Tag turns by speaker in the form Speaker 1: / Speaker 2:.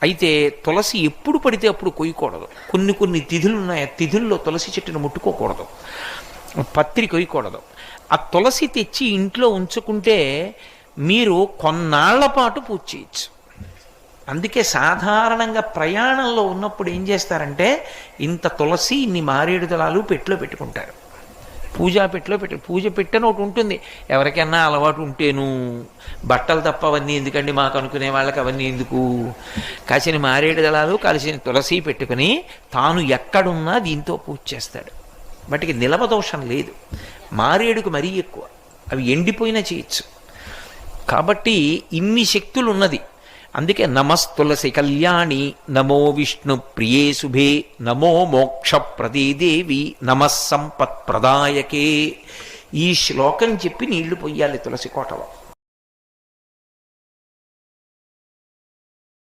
Speaker 1: అయితే తులసి ఎప్పుడు పడితే అప్పుడు కొయ్యకూడదు. కొన్ని కొన్ని తిథులు ఉన్నాయి, ఆ తిథుల్లో తులసి చెట్టును ముట్టుకోకూడదు, పత్రి కొయ్యకూడదు. ఆ తులసి తెచ్చి ఇంట్లో ఉంచుకుంటే మీరు కొన్నాళ్ల పాటు పూజ చేయొచ్చు. అందుకే సాధారణంగా ప్రయాణంలో ఉన్నప్పుడు ఏం చేస్తారంటే ఇంత తులసి ఇన్ని మారేడు దళాలు పెట్టిలో పెట్టుకుంటారు. పూజ పెట్టని ఒకటి ఉంటుంది. ఎవరికైనా అలవాటు ఉంటేను బట్టలు తప్ప అవన్నీ ఎందుకండి మాకు అనుకునే వాళ్ళకి అవన్నీ ఎందుకు, కాసిన మారేడు దళాలు కలిసిన తులసి పెట్టుకుని తాను ఎక్కడున్నా దీంతో పూజ చేస్తాడు. వాటికి నిలవ దోషం లేదు. మారేడుకు మరీ ఎక్కువ, అవి ఎండిపోయినా చేయొచ్చు. కాబట్టి ఇన్ని శక్తులు ఉన్నది. అందుకే నమస్తులసి కళ్యాణి, నమో విష్ణు ప్రియే శుభే, నమో మోక్ష ప్రదే దేవి, నమః సంపత్ ప్రదాయకే. ఈ శ్లోకం చెప్పి నీళ్లు పొయ్యాలి తులసి కోటలో.